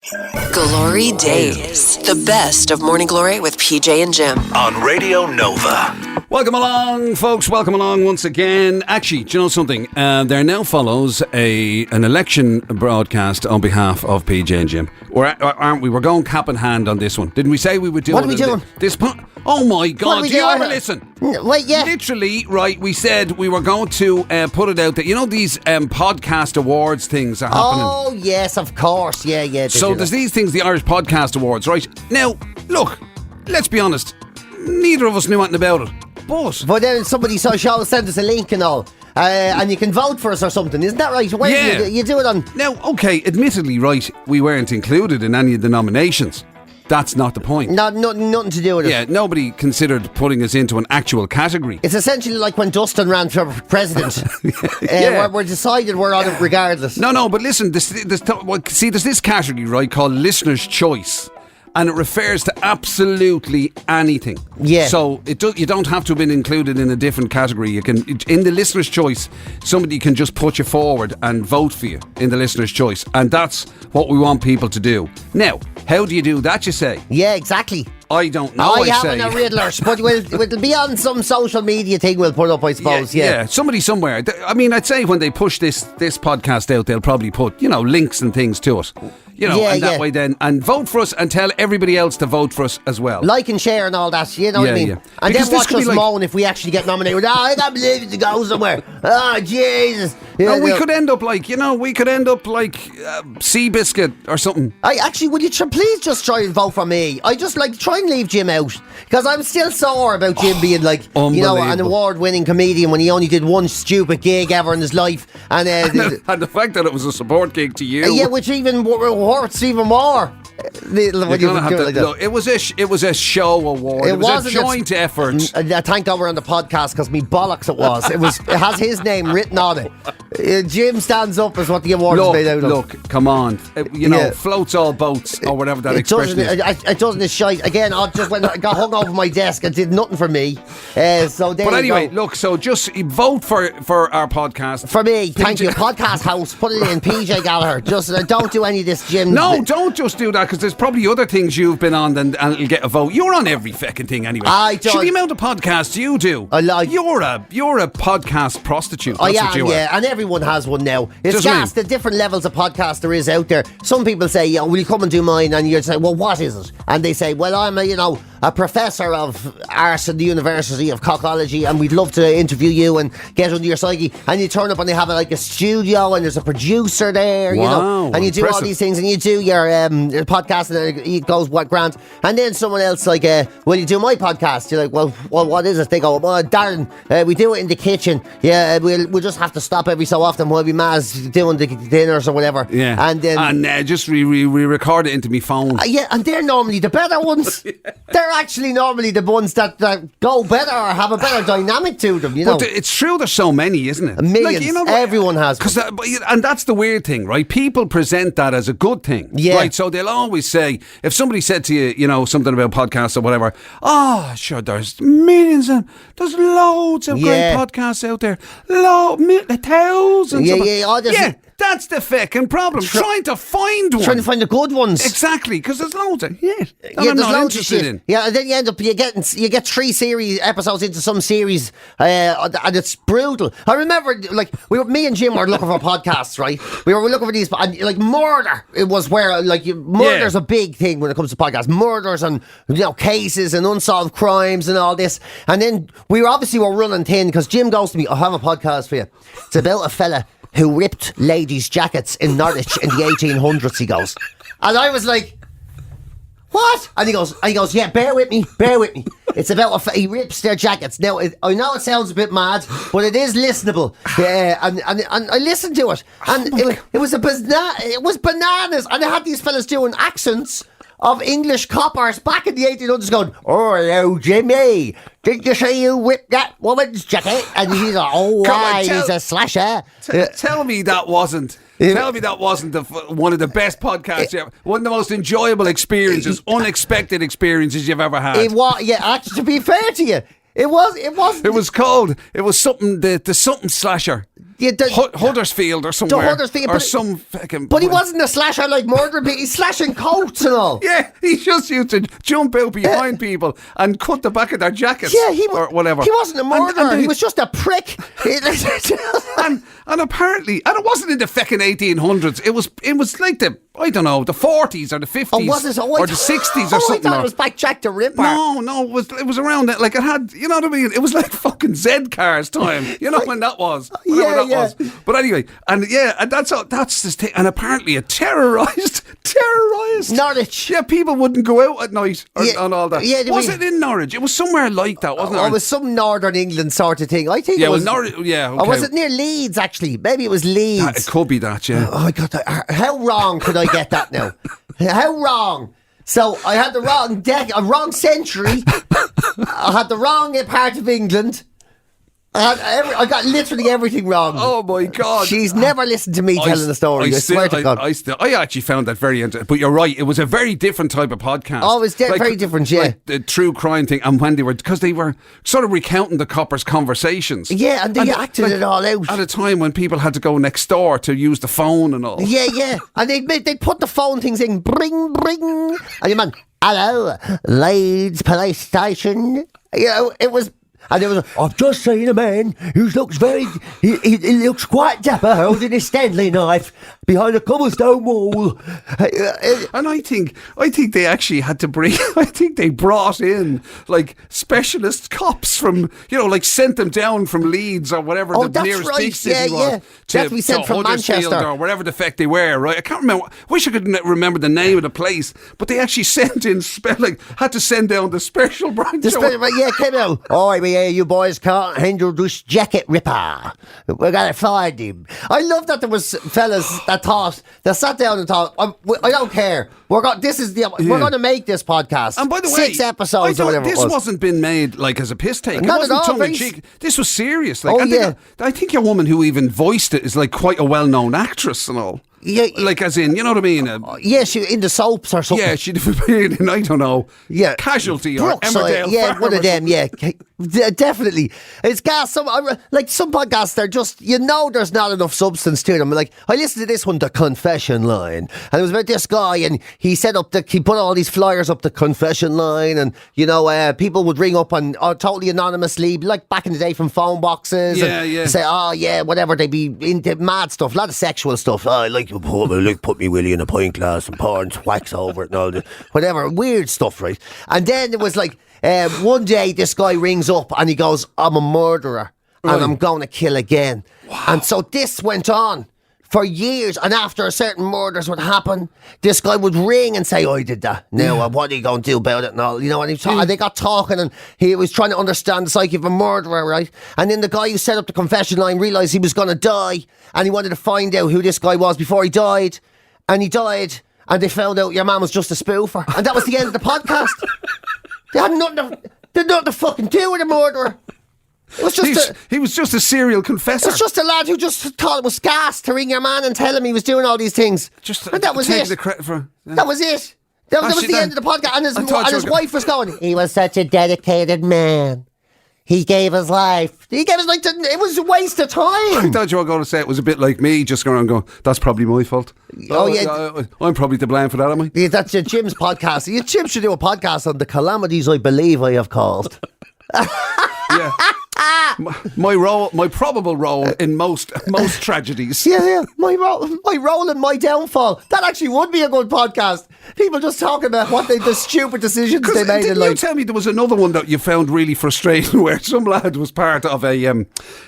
GloryDaze, the best of Morning Glory with PJ and Jim. On Radio Nova. Welcome along, folks. Welcome along once again. Actually, do you know something? There now follows an election broadcast on behalf of PJ and Jim. Aren't we? We're going cap in hand on this one. Didn't we say we would do it? What are we doing? Oh my God, do you ever listen? Wait, yeah. Literally, right, we said we were going to put it out that, you know, these podcast awards things are happening. Oh, yes, of course. Yeah. So there's these things, the Irish Podcast Awards, right? Now, look, let's be honest. Neither of us knew anything about it. But then somebody sent us a link and all. And you can vote for us or something, isn't that right? Yeah. You do it on... Now, okay, admittedly, right, we weren't included in any of the nominations. That's not the point. Nothing to do with it. Yeah, nobody considered putting us into an actual category. It's essentially like when Dustin ran for president. We're decided we're on it regardless. No, but listen, there's this category, right, called Listener's Choice. And it refers to absolutely anything. Yeah. So you don't have to have been included in a different category. You can, in the listener's choice, somebody can just put you forward and vote for you in the listener's choice, and that's what we want people to do. Now, how do you do that? You say? Yeah, exactly. I don't know. I haven't a riddlers, but it'll be on some social media thing we'll put up, I suppose. Yeah. Somebody somewhere. I mean, I'd say when they push this podcast out, they'll probably put, links and things to it. And that way then, and vote for us and tell everybody else to vote for us as well. Like and share and all that, you know what I mean? Yeah. And because then watch us moan if we actually get nominated. I can't believe it to go somewhere. Oh, Jesus. We could end up like, Seabiscuit or something. Would you please just try and vote for me? I just try and leave Jim out. Because I'm still sore about Jim being an award-winning comedian when he only did one stupid gig ever in his life. And the fact that it was a support gig to you. Yeah, which even hurts even more. It was a show award. It was a joint effort. Thank God we're on the podcast because me bollocks it was. It has his name written on it. Jim stands up is what the award is made out of. Look, come on. Floats all boats or whatever that expression is. It doesn't is shite. Again, I just got hung over my desk and did nothing for me. But anyway, look, so just vote for our podcast. For me, thank you. Podcast house. Put it in PJ Gallagher. Just don't do any of this, Jim. No, don't just do that, because there's probably other things you've been on and it'll get a vote. You're on every fucking thing anyway. The amount of podcasts you do, you're a podcast prostitute. That's what you are. Yeah, and everyone has one now. It's just the different levels of podcast there is out there. Some people say, will you come and do mine? And you're saying, well, what is it? And they say, well, I'm a professor of arts at the University of Cockology, and we'd love to interview you and get under your psyche. And you turn up and they have a studio and there's a producer there, and you do all these things and you do your podcast and it goes grand. And then someone else will you do my podcast? You're like, well, what is it? They go, well, Darren, we do it in the kitchen. Yeah, we'll just have to stop every so often while we Maz doing the dinners or whatever. Yeah, and just re-record it into my phone. And they're normally the better ones. They're actually normally the ones that go better or have a better dynamic to them, But it's true there's so many, isn't it? Millions. Everyone has one. And that's the weird thing, right? People present that as a good thing. Yeah. Right, so they'll always say, if somebody said to you, something about podcasts or whatever, sure, there's millions and there's loads of great podcasts out there. Thousands. That's the fucking problem. Trying to find one. Trying to find the good ones. Exactly, because there's loads of I'm not interested in. Yeah, and then you end up you get 3 series episodes into some series, and it's brutal. I remember, me and Jim were looking for podcasts, right? We were looking for these, and murder. It was where murder's a big thing when it comes to podcasts. Murders and cases and unsolved crimes and all this. And then we were running thin because Jim goes to me, I have a podcast for you. It's about a fella who ripped ladies' jackets in Norwich in the 1800s, he goes. And I was like, what? And he goes, yeah, bear with me. It's about he rips their jackets. Now, I know it sounds a bit mad, but it is listenable. Yeah, and I listened to it. And it was bananas. And I had these fellas doing accents of English coppers back in the 1800s going, oh, hello, Jimmy. Did you say you whipped that woman's jacket? And he's like, he's a slasher. Tell me that wasn't one of the best podcasts ever. One of the most enjoyable experiences, unexpected experiences you've ever had. It was, actually, to be fair to you, it was something, the something slasher. Huddersfield or somewhere. Huddersfield, or some fucking... But he wasn't a slasher like murdering people. He's slashing coats and all. Yeah, he just used to jump out behind people and cut the back of their jackets or whatever. He wasn't a murderer. He was just a prick. and apparently, and it wasn't in the fucking 1800s. It was like the 40s or the 50s or the 60s or something. I thought it was back Jack the Ripper. No, it was around that. Like it had, you know what I mean? It was like fucking Z cars time. You know when that was? Whatever that was. But anyway, and that's this thing. And apparently it terrorised Norwich. Yeah, people wouldn't go out at night and all that. Yeah, was it in Norwich? It was somewhere like that, wasn't it? It was some Northern England sort of thing. I think. Yeah, it was Norwich. Yeah, okay. Or was it near Leeds? Actually, maybe it was Leeds. It could be that. Yeah. Oh, I got that. How wrong could I get that now? How wrong? So I had the wrong century. I had the wrong part of England. I got literally everything wrong. Oh my God! She's never listened to me telling the story. I swear to God. I actually found that very interesting. But you're right; it was a very different type of podcast. Oh, it was very different. Yeah, like the true crime thing, and when they were sort of recounting the coppers' conversations. Yeah, and they acted it all out at a time when people had to go next door to use the phone and all. Yeah, and they'd put the phone things in, bring, and your man, hello, Leeds Police Station. You know, it was. And there was I've just seen a man who looks he looks quite dapper holding a Stanley knife behind a cobblestone wall. And I think they actually had to they brought in like specialist cops from, like sent them down from Leeds or whatever the nearest big city was. To be sent from Huddersfield Manchester or wherever the feck they were, right? I can't remember. Wish I could remember the name of the place, but they actually sent in, had to send down the special branch. Came out. Oh, you boys can't handle this jacket ripper. We're going to find him. I love that there was fellas that sat down and thought, I don't care. We're going to make this podcast. And by the way, 6 episodes or whatever. This wasn't been made like as a piss take. Not it wasn't at all. Tongue in cheek. This was serious. I think your woman who even voiced it is like quite a well-known actress and all. Yeah, like as in, you know what I mean? She in the soaps or something. Yeah, she'd have been in, I don't know. Yeah, Casualty Brookside, or Emmerdale. Yeah, one of them. Yeah, definitely. It's gas. Some podcasts, they're just there's not enough substance to them. Like I listened to this one, The Confession Line, and it was about this guy, and he put all these flyers up the confession line, and people would ring up and totally anonymously, like back in the day from phone boxes. Yeah. Say, whatever. They'd be into mad stuff, a lot of sexual stuff. I like put me willy in a pint glass and pour and wax over it and all whatever weird stuff, right? And then it was like one day this guy rings up and he goes, I'm a murderer and I'm going to kill again. Wow. And so this went on for years, and after a certain murders would happen, this guy would ring and say, I did that. Now, what are you going to do about it? And all, and they got talking, and he was trying to understand the psyche of a murderer, right? And then the guy who set up the confession line realised he was going to die, and he wanted to find out who this guy was before he died. And he died, and they found out your man was just a spoofer. And that was the end of the podcast. They had nothing to fucking do with a murderer. It was he was just a serial confessor. It was just a lad who just thought it was gas to ring your man and tell him he was doing all these things. And that was it. The credit for, That was it. That was the end of the podcast. And his wife was going, he was such a dedicated man. He gave his life. It was a waste of time. I thought you were going to say it was a bit like me, just going around going, that's probably my fault. I'm probably to blame for that, am I? Yeah, that's Jim's podcast. Jim should do a podcast on the calamities I believe I have caused. Yeah. My probable role in most tragedies. Yeah. My role in my downfall. That actually would be a good podcast. People just talking about the stupid decisions they made in life. You tell me there was another one that you found really frustrating where some lad was part of a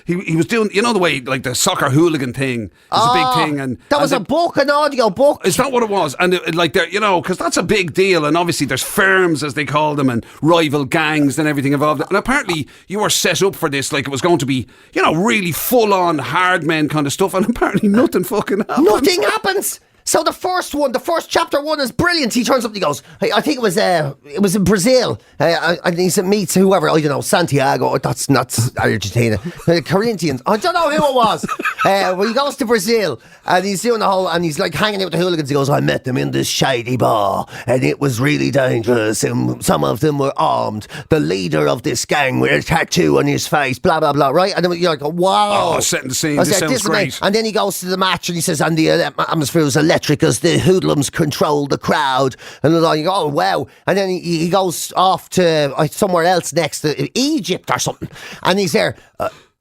he was doing, the way like the soccer hooligan thing is a big thing, and that was a book, an audio book. Is that what it was? And because that's a big deal, and obviously there's firms as they call them and rival gangs and everything involved. And apparently you were set up for this, like it was going to be, really full on hard men kind of stuff, and apparently nothing fucking happens. Nothing happens. So the first chapter 1 is brilliant. He turns up and he goes, I think it was in Brazil. And he meets whoever, I don't know, Santiago. That's not Argentina. Corinthians. I don't know who it was. Well, he goes to Brazil and he's doing the whole, and he's like hanging out with the hooligans. He goes, I met them in this shady bar and it was really dangerous. And some of them were armed. The leader of this gang with a tattoo on his face, blah, blah, blah, right? And then you're like, wow. Oh, setting the scene. This sounds great. And then he goes to the match and he says, and the atmosphere was electric as the hoodlums controlled the crowd. And you go, oh, wow. And then he goes off to somewhere else next, to Egypt or something. And he's there.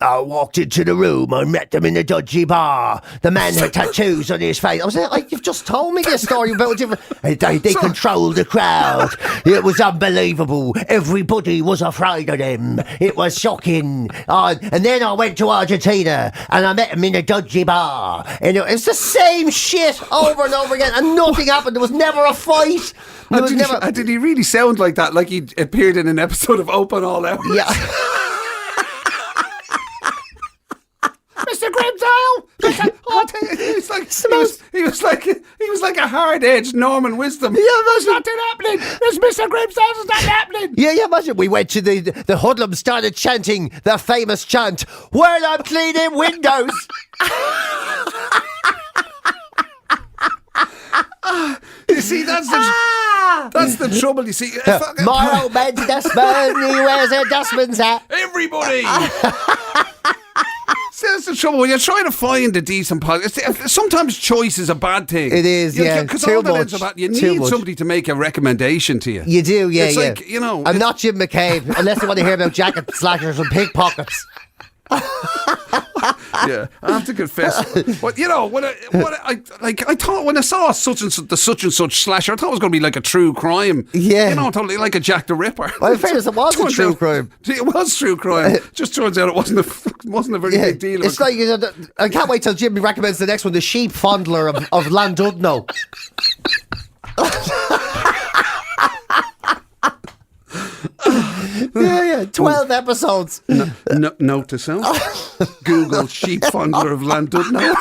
I walked into the room. I met them in a dodgy bar. The man had tattoos on his face. I was like, you've just told me this story about different. They controlled the crowd. It was unbelievable. Everybody was afraid of them. It was shocking. And then I went to Argentina and I met him in a dodgy bar. And it's the same shit over and over again. And nothing happened. There was never a fight. Did he really sound like that? Like he appeared in an episode of Open All Hours? Yeah. Mr. Grimsdale! He was like a hard-edged Norman Wisdom. Yeah, that's not happening. This Mr. Grimsdale is not happening. Yeah, imagine we went to the hoodlums started chanting the famous chant, "Well, I'm cleaning windows." You see, that's the trouble. You see, my old man's dustman, he wears a dustman's hat. Everybody. See, that's the trouble when you're trying to find a decent podcast. Sometimes choice is a bad thing. It is, yeah. Because all that ends about, you need somebody to make a recommendation to you. You do, yeah. It's yeah. like, you know, I'm not Jim McCabe unless you want to hear about jacket slashers and pickpockets. Yeah, I have to confess. But you know, I thought when I saw such and such slasher, I thought it was going to be like a true crime. Yeah, you know, totally like a Jack the Ripper. Well, in fairness, it was a true crime. It was true crime. Just turns out it wasn't a very big deal. It's like, you know, I can't wait till Jimmy recommends the next one, the sheep fondler of Landudno. Yeah, 12 episodes. Note to self. Google sheep fondler of Landudno.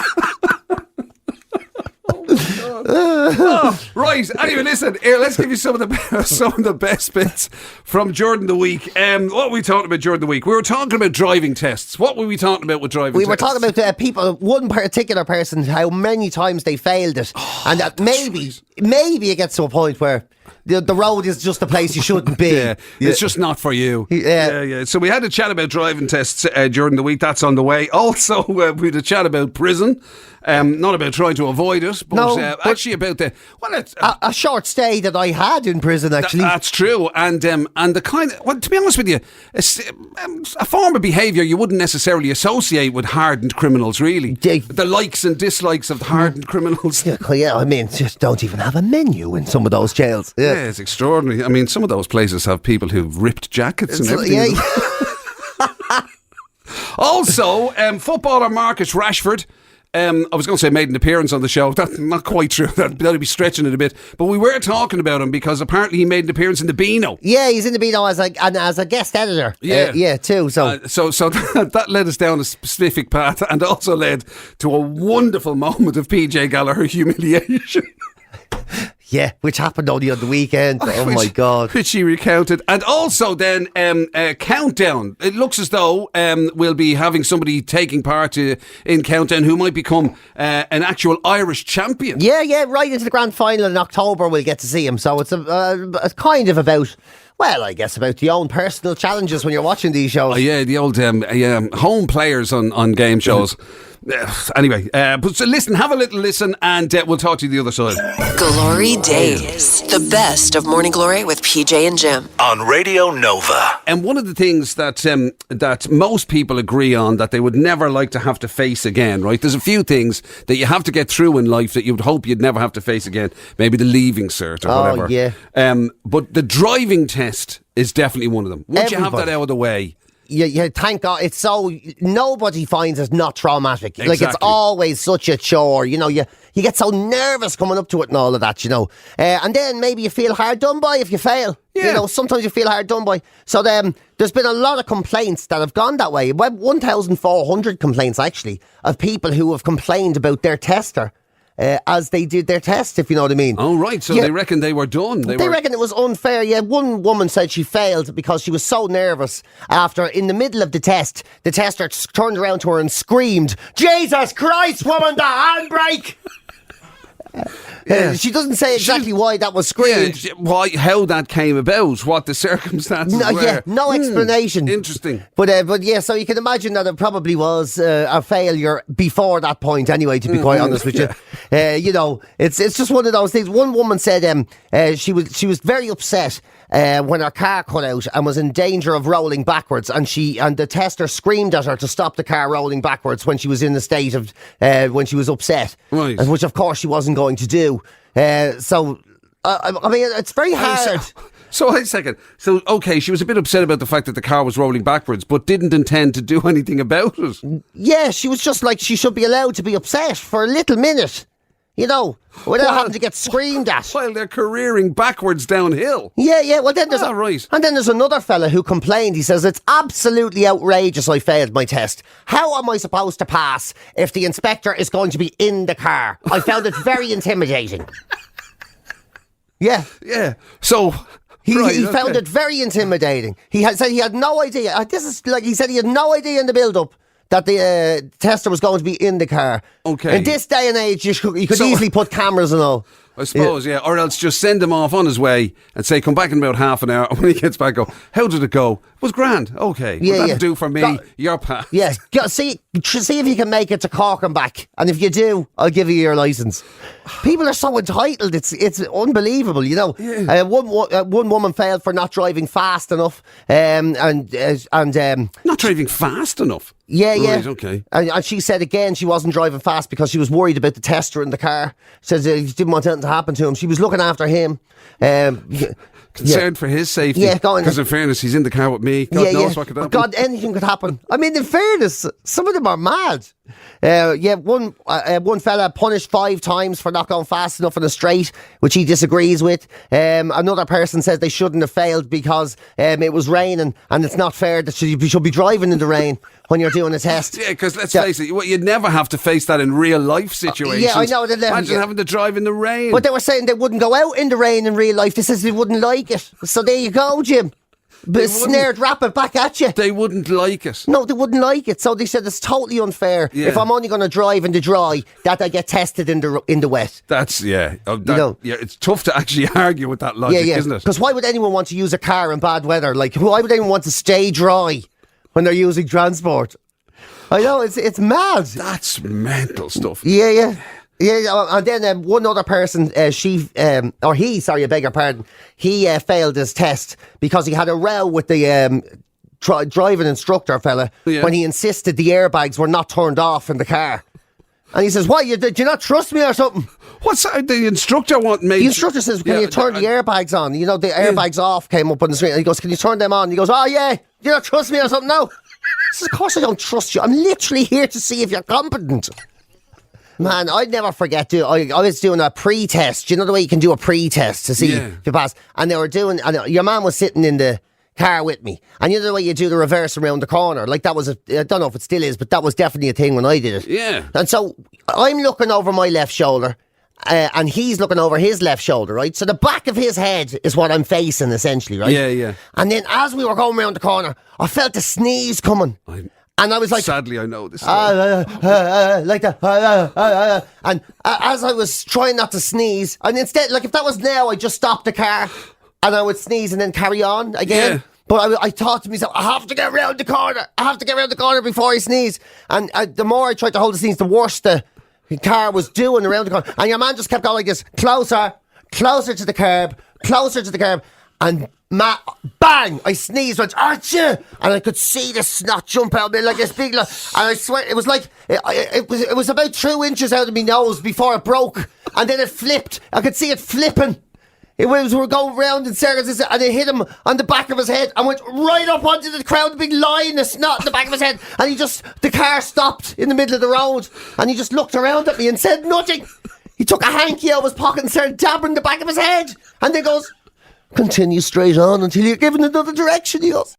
Right. Anyway, listen. Here, let's give you some of the best bits from during the week. What were we talking about during the week? We were talking about driving tests. What were we talking about with driving tests? We were talking about people, one particular person, how many times they failed it, and that maybe it gets to a point where the road is just a place you shouldn't be. Yeah, it's just not for you. Yeah. So we had a chat about driving tests during the week. That's on the way. Also, we had a chat about prison. Not about trying to avoid it, but actually about a short stay that I had in prison. Actually, that's true. And the kind of, well, to be honest with you, a form of behaviour you wouldn't necessarily associate with hardened criminals. Really, the likes and dislikes of the hardened criminals. Yeah, I mean, just don't even have a menu in some of those jails. Yeah, it's extraordinary. I mean, some of those places have people who've ripped jackets and everything. Yeah. Also, footballer Marcus Rashford. I was going to say made an appearance on the show. That's not quite true. That'd be stretching it a bit. But we were talking about him because apparently he made an appearance in the Beano. Yeah, he's in the Beano as a guest editor. Yeah, too. So that led us down a specific path and also led to a wonderful moment of PJ Gallagher humiliation. Yeah, which happened only on the weekend. Oh my God. Which he recounted. And also then Countdown. It looks as though we'll be having somebody taking part in Countdown who might become an actual Irish champion. Yeah, right into the grand final in October we'll get to see him. So it's a kind of about... Well, I guess about your own personal challenges when you're watching these shows. Yeah, the old home players on game shows. Anyway, but so listen, have a little listen, and we'll talk to you the other side. GloryDaze, the best of Morning Glory with PJ and Jim on Radio Nova. And one of the things that most people agree on that they would never like to have to face again, right? There's a few things that you have to get through in life that you would hope you'd never have to face again. Maybe the leaving cert or whatever. Yeah. But the driving test is definitely one of them. Once you have that out of the way. Yeah, thank God. It's so... Nobody finds it not traumatic. Exactly. Like, it's always such a chore. You know, you get so nervous coming up to it and all of that, you know. And then maybe you feel hard done by if you fail. Yeah. You know, sometimes you feel hard done by. So there's been a lot of complaints that have gone that way. About 1,400 complaints, actually, of people who have complained about their tester. as they did their test, if you know what I mean. Oh, right. So they reckon they were done. They reckon it was unfair. Yeah, one woman said she failed because she was so nervous after, in the middle of the test, the tester turned around to her and screamed, "Jesus Christ, woman, the handbrake!" She doesn't say exactly why that was screamed. Yeah, how that came about, what the circumstances were. Yeah, no explanation. Interesting. But yeah, so you can imagine that it probably was a failure before that point anyway, to be quite honest with you. You know, it's just one of those things. One woman said she was very upset when her car cut out and was in danger of rolling backwards, and the tester screamed at her to stop the car rolling backwards when she was in the state of when she was upset, right? Which of course she wasn't going to do. So I mean, it's very hard. So wait a second. So okay, she was a bit upset about the fact that the car was rolling backwards, but didn't intend to do anything about it. Yeah, she was just like, she should be allowed to be upset for a little minute. You know, without having to get screamed at. While they're careering backwards downhill. Yeah. Well, then there's right. And then there's another fella who complained. He says, "It's absolutely outrageous I failed my test. How am I supposed to pass if the inspector is going to be in the car? I found it very intimidating." Yeah. So he found it very intimidating. He said he had no idea. He said he had no idea in the build-up that the tester was going to be in the car. Okay. In this day and age, you could easily put cameras and all. I suppose, yeah. Or else just send him off on his way and say, come back in about half an hour. And when he gets back, go, how did it go? It was grand. Okay. Well, that'll do for me. Your pass. Yeah. See if you can make it to Cork and back. And if you do, I'll give you your licence. People are so entitled. It's unbelievable, you know. Yeah. One woman failed for not driving fast enough. Not driving fast enough? Yeah. Right, okay. And she said again she wasn't driving fast because she was worried about the tester in the car. She said she didn't want anything to happen to him. She was looking after him. Concerned for his safety. Yeah, because in fairness, he's in the car with me. God knows what could happen. God, anything could happen. I mean, in fairness, some of them are mad. One fella punished 5 times for not going fast enough in a straight, which he disagrees with. Another person says they shouldn't have failed because it was raining and it's not fair that you should be driving in the rain when you're doing a test. Yeah, because let's face it, you'd never have to face that in real life situations. Yeah, I know. Imagine having to drive in the rain. But they were saying they wouldn't go out in the rain in real life. They says they wouldn't like it. So there you go, Jim. But snared rabbit back at you. They wouldn't like it. No, they wouldn't like it. So they said it's totally unfair. Yeah. If I'm only going to drive in the dry, that I get tested in the wet. That's it's tough to actually argue with that logic, isn't it? Because why would anyone want to use a car in bad weather? Like, why would anyone want to stay dry when they're using transport? I know, it's mad. That's mental stuff. Yeah. And then one other person, I beg your pardon, he failed his test because he had a row with the driving instructor fella when he insisted the airbags were not turned off in the car. And he says, "Why, did you not trust me or something?" What's the instructor want me? The instructor says, "Can you turn the airbags on?" You know, the airbags off came up on the screen. And he goes, "Can you turn them on?" And he goes, "Oh yeah, do you not trust me or something?" No. He says, "Of course I don't trust you. I'm literally here to see if you're competent." Man, I'd never forget, I was doing a pre-test. You know the way you can do a pre-test to see if you pass? And they were doing, and your man was sitting in the car with me. And you know the way you do the reverse around the corner? Like that was, I don't know if it still is, but that was definitely a thing when I did it. Yeah. And so I'm looking over my left shoulder, and he's looking over his left shoulder, right? So the back of his head is what I'm facing, essentially, right? Yeah. And then as we were going around the corner, I felt a sneeze coming. And I was like... Sadly, I know this. Like that. And as I was trying not to sneeze, and instead, like if that was now, I'd just stop the car and I would sneeze and then carry on again. Yeah. But I thought to myself, I have to get around the corner. I have to get around the corner before I sneeze. And the more I tried to hold the sneeze, the worse the car was doing around the corner. And your man just kept going like this, closer to the curb, closer to the curb. And bang! I sneezed, went, achoo! And I could see the snot jump out of me like this big... And I swear, it was like... It was about 2 inches out of my nose before it broke. And then it flipped. I could see it flipping. We were going round in circles and it hit him on the back of his head and went right up onto the crowd, a big line of snot in the back of his head. And the car stopped in the middle of the road and he just looked around at me and said nothing. He took a hanky out of his pocket and started dabbing the back of his head. And then goes... Continue straight on until you're given another direction, he goes.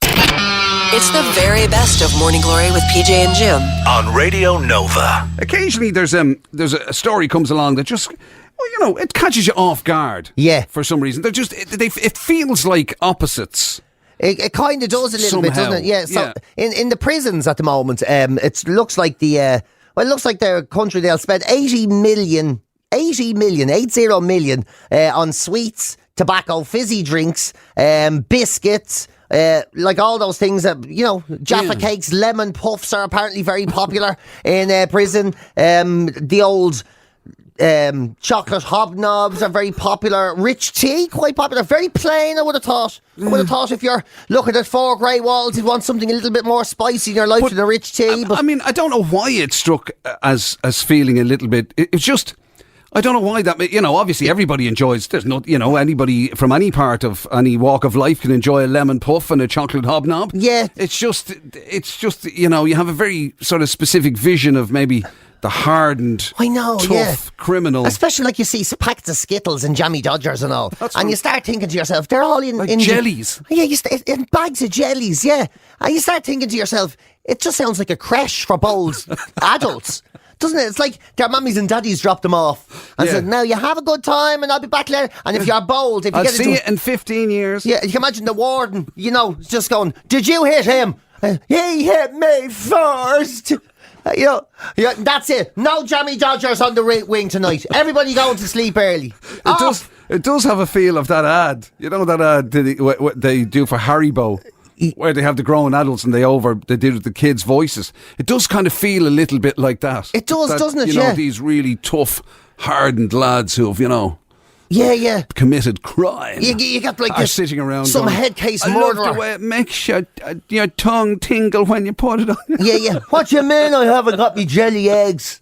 It's the very best of Morning Glory with PJ and Jim on Radio Nova. Occasionally, there's a story comes along that just, it catches you off guard. Yeah. For some reason, it feels like opposites. It kind of does a little bit, Somehow. doesn't it? Yeah. So in the prisons at the moment, it looks like the country they'll spend 80 million on sweets, tobacco, fizzy drinks, biscuits. Like all those things that, Jaffa cakes, lemon puffs are apparently very popular in prison. The old chocolate hobnobs are very popular. Rich tea, quite popular. Very plain, I would have thought. I would have thought if you're looking at 4 grey walls, you'd want something a little bit more spicy in your life than a rich tea. But I don't know why it struck as feeling a little bit. It's just... I don't know why that, obviously everybody enjoys, there's no, anybody from any part of any walk of life can enjoy a lemon puff and a chocolate hobnob. Yeah. It's just, you have a very sort of specific vision of maybe the hardened, tough criminal. Especially like you see packets of Skittles and Jammy Dodgers and all. You start thinking to yourself, they're all in jellies. In bags of jellies, yeah. And you start thinking to yourself, it just sounds like a creche for bold adults. Doesn't it? It's like their mummies and daddies dropped them off and said, now you have a good time and I'll be back later. And if you're bold, if you I'll get see you in 15 years. Yeah, you can imagine the warden, just going, did you hit him? He hit me first. That's it. No Jammy Dodgers on the wing tonight. Everybody going to sleep early. It does have a feel of that ad. You know that ad they do for Haribo, where they have the grown adults and they do the kids' voices. It does kind of feel a little bit like that. It does, doesn't it? These really tough, hardened lads who've, committed crime. You got like are sitting around some going, head case I murderer. love the way it makes your tongue tingle when you put it on. Yeah. What you mean I haven't got me jelly eggs?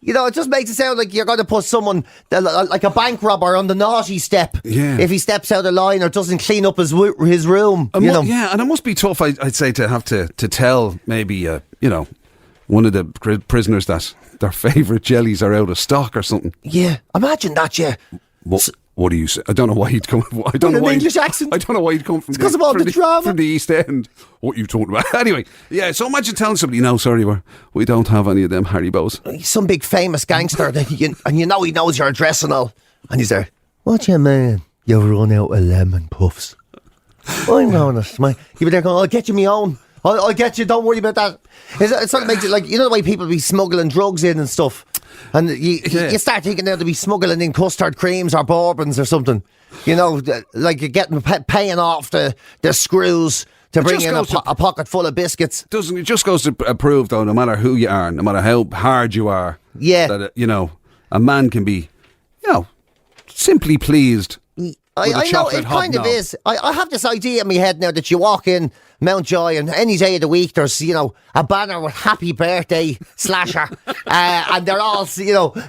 It just makes it sound like you're going to put someone, like a bank robber, on the naughty step. Yeah. If he steps out of line or doesn't clean up his room. Yeah, and it must be tough, I'd say, to have to tell maybe, one of the prisoners that their favourite jellies are out of stock or something. Yeah, imagine that, yeah. What do you say? I don't know why he'd come. I don't know why English accent. I don't know why he'd come from. It's because of all the drama from the East End. What you talking about? Anyway, yeah. So imagine telling somebody, "No, sorry, we don't have any of them Haribos." Some big famous gangster, and he knows your address and all, and he's there. What you mean? You've run out of lemon puffs. I'm honest, man. You be there going, "I'll get you me own. I'll get you. Don't worry about that." It sort of makes it like the way people be smuggling drugs in and stuff. And you start thinking they'll be smuggling in custard creams or bourbons or something. Like you're paying off the screws to bring in a pocket full of biscuits. It just goes to prove, though, no matter who you are, no matter how hard you are, that, a man can be, simply pleased. I know, it kind of is. I have this idea in my head now that you walk in Mountjoy and any day of the week there's, a banner with happy birthday Slasher and they're all,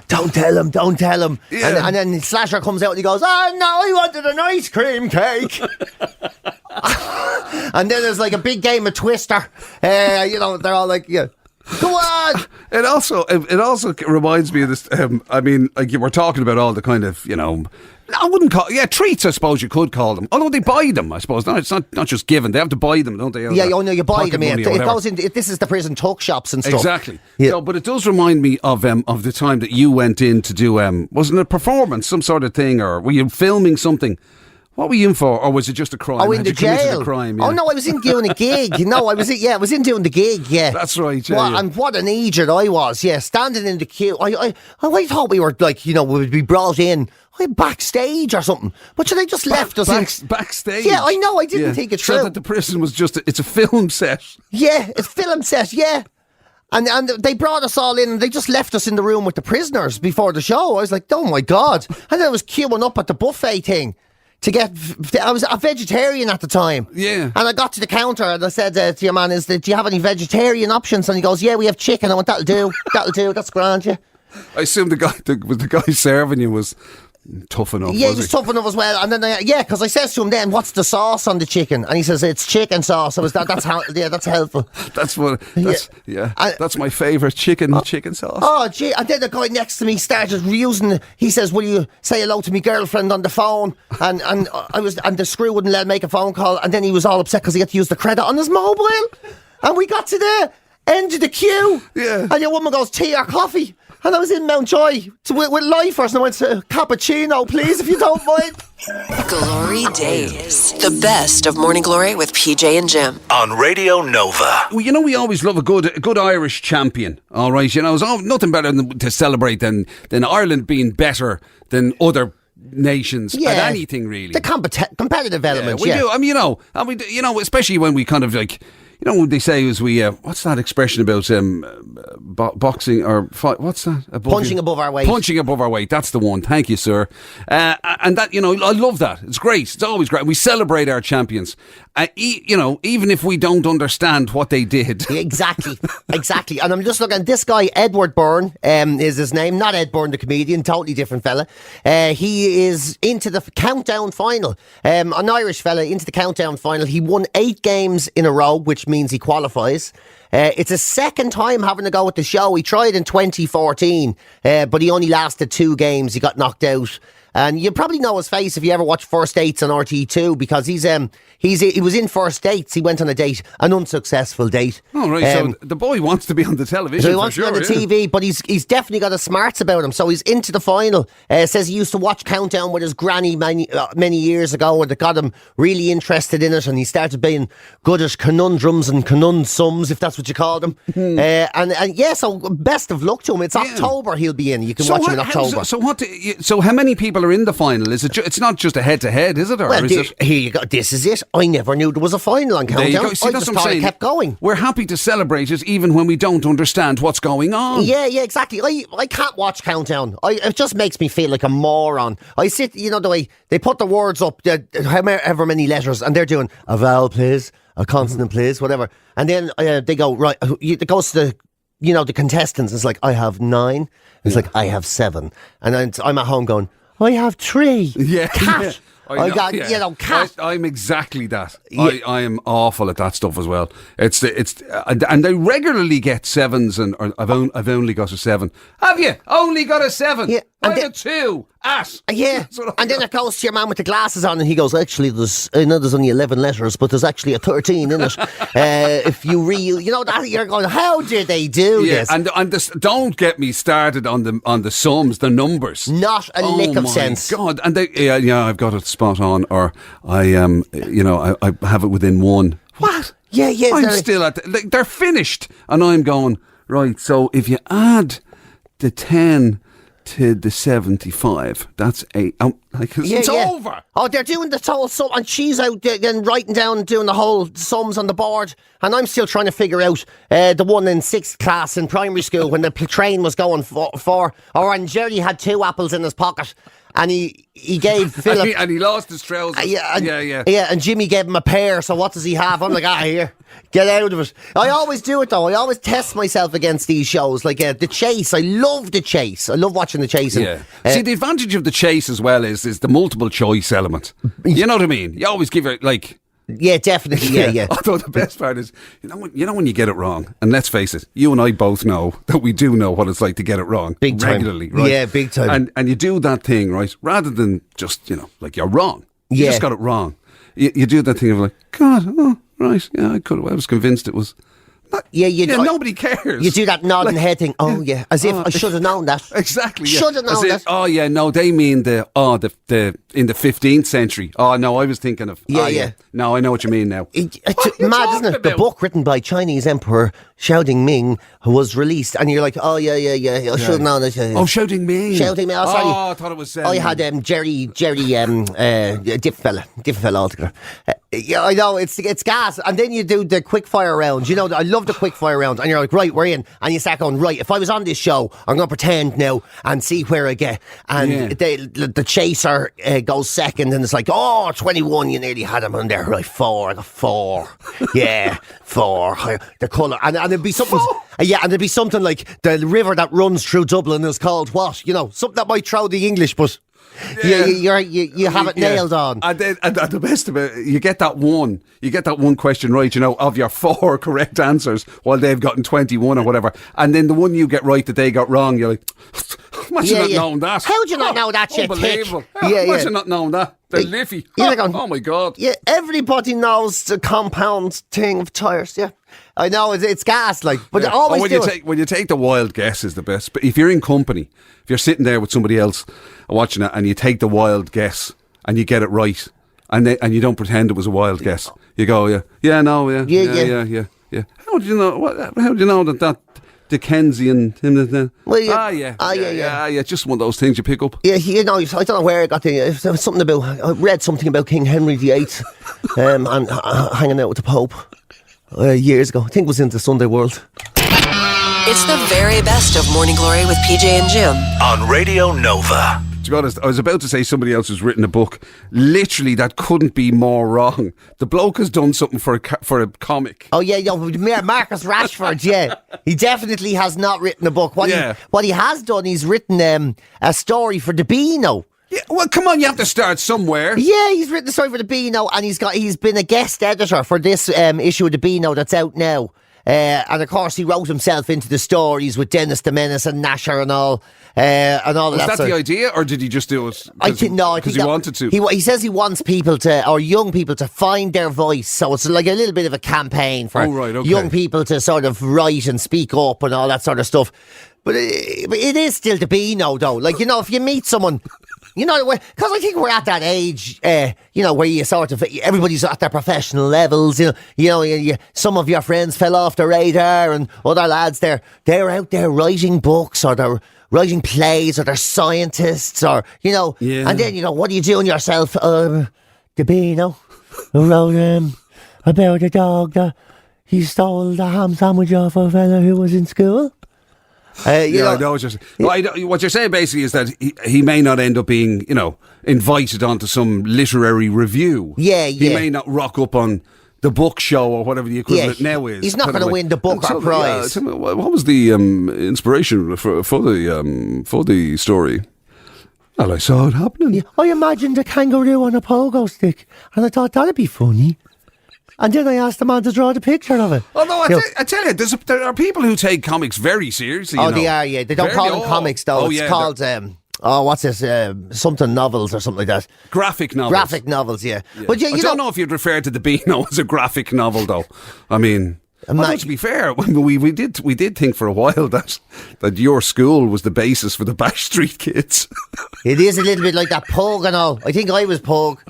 don't tell him. Yeah. And then Slasher comes out and he goes, oh no, I wanted an ice cream cake. And then there's like a big game of Twister. They're all like, go on. It also reminds me of this. Like you were talking about all the kind of, I wouldn't call treats. I suppose you could call them. Although they buy them, I suppose. No, it's not just given. They have to buy them, don't they? You buy them. It goes into. This is the prison tuck shops and stuff. Exactly. Yeah. So, but it does remind me of the time that you went in to do wasn't it a performance, some sort of thing, or were you filming something? What were you in for, or was it just a crime? Oh, in the jail. A crime, yeah. Oh no, I was in doing a gig. No, I was in doing the gig. Yeah, that's right. Yeah, And what an idiot I was. Yeah, standing in the queue. I thought we were like, we would be brought in backstage or something. But they just left us backstage. Yeah, I know. I didn't think it through. So that the prison was it's a film set. Yeah, it's a film set. Yeah. And they brought us all in and they just left us in the room with the prisoners before the show. I was like, oh my God. And then I was queuing up at the buffet thing. I was a vegetarian at the time. Yeah. And I got to the counter and I said to your man, do you have any vegetarian options? And he goes, yeah, we have chicken. I went, that'll do. That's grand, yeah. I assume the guy serving you was tough enough. Yeah, was he was tough enough as well. And then, because I says to him then, what's the sauce on the chicken? And he says, it's chicken sauce. So that's helpful. That's my favourite chicken sauce. Oh, gee. And then the guy next to me started using, he says, will you say hello to me girlfriend on the phone? And the screw wouldn't let him make a phone call. And then he was all upset because he had to use the credit on his mobile. And we got to the end of the queue. Yeah. And your woman goes, tea or coffee? And I was in Mountjoy with lifers, and I went to cappuccino, please, if you don't mind. GloryDaze, the best of Morning Glory with PJ and Jim. On Radio Nova. Well, we always love a good Irish champion, all right? It's nothing better to celebrate than Ireland being better than other nations at anything, really. The competitive element, we do. I mean, especially when we kind of like... what they say is what's that expression about boxing or fight? What's that? Punching above our weight. Punching above our weight. That's the one. Thank you, sir. And that, I love that. It's great. It's always great. We celebrate our champions. Even if we don't understand what they did. Exactly. And I'm just looking, this guy, Edward Byrne, is his name. Not Ed Byrne, the comedian. Totally different fella. He is into the countdown final. An Irish fella into the countdown final. He won 8 games in a row, which means he qualifies. It's his second time having to go with the show. He tried in 2014, but he only lasted 2 games. He got knocked out. And you probably know his face if you ever watch First Dates on RT2, because he was in First Dates. He went on a date, an unsuccessful date. Oh, right. So the boy wants to be on the television. So he wants to be on the TV, but he's definitely got his smarts about him. So he's into the final. Says he used to watch Countdown with his granny many years ago, and it got him really interested in it. And he started being good at conundrums and conundrums, if that's what you call them. So best of luck to him. It's October he'll be in. You can watch him in October. So how many people are in the final? Is it? It's not just a head-to-head, is it? Or well, is it? Here you go. This is it. I never knew there was a final on Countdown. There you go. See, I that's just what I'm thought saying. it kept going. We're happy to celebrate it even when we don't understand what's going on. Yeah, exactly. I can't watch Countdown. It just makes me feel like a moron. I sit, the way they put the words up, however many letters, and they're doing a vowel, please, a consonant, please, whatever. And then they go, right, it goes to the contestants. It's like, I have 9. It's like, I have 7. And then I'm at home going, I have 3. Yeah. Cat. I got, cat. I'm exactly that. Yeah. I am awful at that stuff as well. And they regularly get 7s, and I've only got a 7. Have you only got a 7? Yeah. I have a 2. Yeah. And then it goes to your man with the glasses on, and he goes, actually, I know there's only 11 letters, but there's actually a 13 in it. If you that, you're going, how did they do this? And don't get me started on the sums, the numbers. Not a lick of sense. God. And I've got it spot on, or I have it within 1. What? Yeah. I'm still at they're finished, and I'm going, right, so if you add the 10 to the 75, that's 8. It's over. Oh, they're doing the total sum, and she's out then writing down, doing the whole sums on the board, and I'm still trying to figure out the one in 6th class in primary school when the train was going for or when Jerry had 2 apples in his pocket. And he gave Philip... and he lost his trousers. Yeah, and Jimmy gave him a pair, so what does he have? I'm like, here, get out of it. I always do it, though. I always test myself against these shows. Like The Chase, I love The Chase. I love watching The Chase. And, see, the advantage of The Chase as well is the multiple choice element. You know what I mean? You always give it, like... Yeah, definitely. Yeah. Although the best part is, when you get it wrong, and let's face it, you and I both know that we do know what it's like to get it wrong regularly, right? Yeah, big time. And you do that thing, right? Rather than just like you're wrong, you just got it wrong. You do that thing of like, God, right, yeah, I was convinced it was. Nobody cares. You do that nodding head thing. Oh yeah, as if I should have known that. Exactly. Yeah. Should have known that. Oh yeah, no, they mean the in the 15th century. Oh no, I was thinking of. Yeah. No, I know what you mean now. It's mad, isn't it? The book written by Chinese Emperor Xiao Ming was released, and you're like, oh yeah. I should have known that. Oh, Xiao Ming. Oh, sorry. Oh, I thought it was. I had Jerry, different fella altogether. Yeah, I know, it's gas. And then you do the quick fire rounds. I love the quick fire rounds. And you're like, right, we're in. And you start going, right, if I was on this show, I'm going to pretend now and see where I get. And the chaser goes second, and it's like, 21, you nearly had him on there. Right, 4, I got 4. Yeah, 4. The colour. And it'd be something... Yeah, and it'd be something like the river that runs through Dublin is called what? Something that might throw the English, but... You have it nailed on. And then and the best of it, you get that one question right, of your 4 correct answers, while they've gotten 21 or whatever. And then the one you get right that they got wrong, you're like, imagine not knowing that. How'd you not know that shit? Unbelievable. Imagine not knowing that. They're liffy. Oh my God. Yeah, everybody knows the compound thing of tyres, yeah. I know, it's gas, like, but always when you take the wild guess is the best. But if you're in company, if you're sitting there with somebody else watching it and you take the wild guess and you get it right and you don't pretend it was a wild guess, you go, yeah. How do you know? How do you know that Dickensian? Just one of those things you pick up. Yeah, I don't know where I got the something about. I read something about King Henry VIII and hanging out with the Pope years ago. I think it was in the Sunday World. It's the very best of Morning Glory with PJ and Jim on Radio Nova. To be honest, I was about to say somebody else has written a book. Literally, that couldn't be more wrong. The bloke has done something for a comic. Oh yeah, Marcus Rashford. Yeah, he definitely has not written a book. What he has done, he's written a story for the Beano. Yeah, well, come on, you have to start somewhere. Yeah, he's written the story for the Beano, and he's been a guest editor for this issue of the Beano that's out now. And of course, he wrote himself into the stories with Dennis the Menace and Nasher and all. Was that the idea, or did he just do it? Because he wanted to. He says he wants people or young people to find their voice. So it's like a little bit of a campaign for young people to sort of write and speak up and all that sort of stuff. But it is still the Beano, though. Like, if you meet someone. Because I think we're at that age, where you sort of, everybody's at their professional levels, some of your friends fell off the radar and other lads, they're out there writing books or they're writing plays or they're scientists or, and then, what are you doing yourself? The Beano wrote about a dog that he stole the ham sandwich off a fella who was in school. I know what you're saying basically is that he may not end up being, invited onto some literary review. Yeah. He may not rock up on the book show or whatever the equivalent now is. He's not going to win the book or prize. What was the inspiration for the story? Well, I saw it happening. Yeah, I imagined a kangaroo on a pogo stick, and I thought that'd be funny. And then I asked the man to draw the picture of it. Although I tell you, there are people who take comics very seriously. They are, yeah. They don't call them comics, though. It's called, what's this? Something novels or something like that. Graphic novels. Graphic novels, yeah. But I don't know if you'd refer to the Beano as a graphic novel, though. I mean, to be fair, we did think for a while that your school was the basis for the Bash Street Kids. It is a little bit like that Pug and all. I think I was Pug.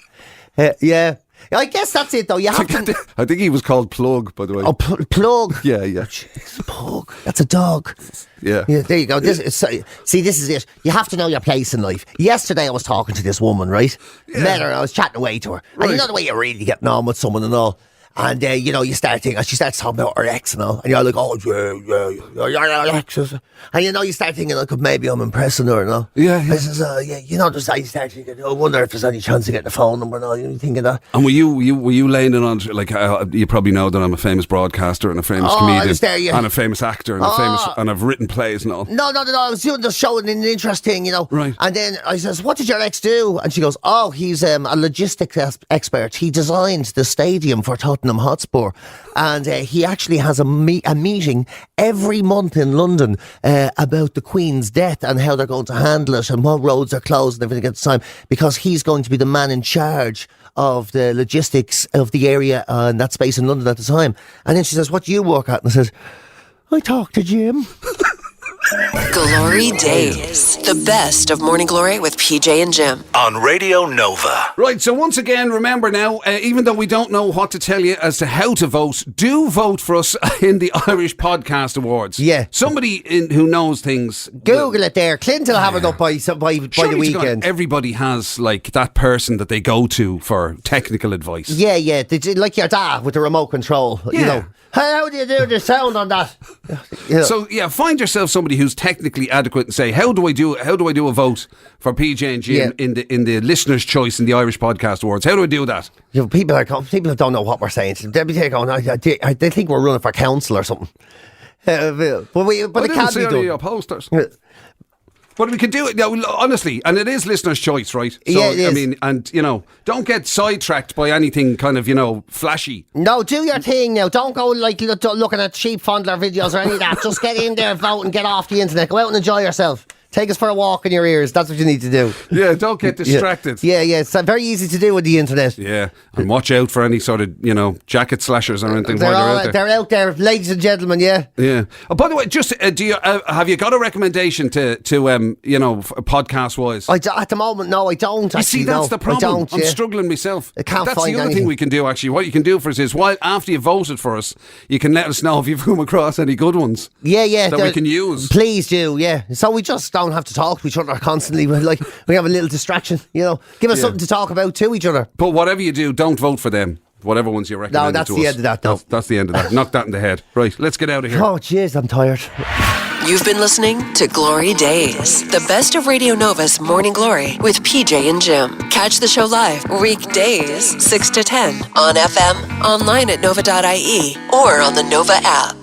Yeah. I guess that's it, though. You have to. I think he was called Plug, by the way. Oh, Plug. Yeah. Jeez, Plug. That's a dog. Yeah. There you go. This is it. You have to know your place in life. Yesterday, I was talking to this woman, right? Yeah. Met her. I was chatting away to her, and the way you're really getting on with someone and all. And, you start thinking, she starts talking about her ex and all. And you're like, oh, yeah, your ex. And, you start thinking, like, maybe I'm impressing her and all. Yeah. I says, you start thinking, I wonder if there's any chance of getting the phone number and all. You thinking that. And were you laying it on, like, you probably know that I'm a famous broadcaster and a famous comedian. And a famous actor and I've written plays and all. No. I was doing the show and an interest thing, Right. And then I says, what did your ex do? And she goes, oh, he's a logistics expert. He designed the stadium for Tottenham Hotspur, and he actually has a meeting every month in London about the Queen's death and how they're going to handle it and what roads are closed and everything at the time, because he's going to be the man in charge of the logistics of the area and that space in London at the time. And then she says, what do you work at? And I says, I talk to Jim. GloryDaze, the best of Morning Glory with PJ and Jim on Radio Nova. Right, so once again, remember now, even though we don't know what to tell you as to how to vote, do vote for us in the Irish Podcast Awards. Yeah. Somebody who knows things. Google it there. Clinton will have it up by the weekend. Everybody has, like, that person that they go to for technical advice. Yeah. Like your dad with the remote control, How do you do the sound on that? So find yourself somebody who's technically adequate and say, how do I do a vote for PJ and Jim in the listener's choice in the Irish Podcast Awards? How do I do that? People don't know what we're saying. They'll be going, they think we're running for council or something. But it can't be done. Your posters. But we could do it, honestly, and it is listener's choice, right? So, yeah, it is. I mean, and, don't get sidetracked by anything kind of, flashy. No, do your thing now. Don't go looking at cheap fondler videos or any of that. Just get in there, vote, and get off the internet. Go out and enjoy yourself. Take us for a walk in your ears. That's what you need to do. Yeah, don't get distracted. Yeah. It's very easy to do with the internet. Yeah, and watch out for any sort of, jacket slashers or anything while they're out there. They're out there, ladies and gentlemen, yeah. Yeah. Oh, by the way, just, do you have you got a recommendation to podcast-wise? At the moment, no, I don't. You see, that's the problem. I'm struggling myself. I can't that's find the other anything. thing we can do, actually. What you can do for us is, after you voted for us, you can let us know if you've come across any good ones. Yeah. That we can use. Please do, yeah. So we just don't have to talk to each other constantly. We have a little distraction, Give us something to talk about to each other. But whatever you do, don't vote for them. Whatever ones you recommend. No, that's the end of that, though. That's the end of that. Knock that in the head. Right, let's get out of here. Oh, jeez, I'm tired. You've been listening to Glory Days, the best of Radio Nova's Morning Glory with PJ and Jim. Catch the show live weekdays 6 to 10 on FM, online at nova.ie, or on the Nova app.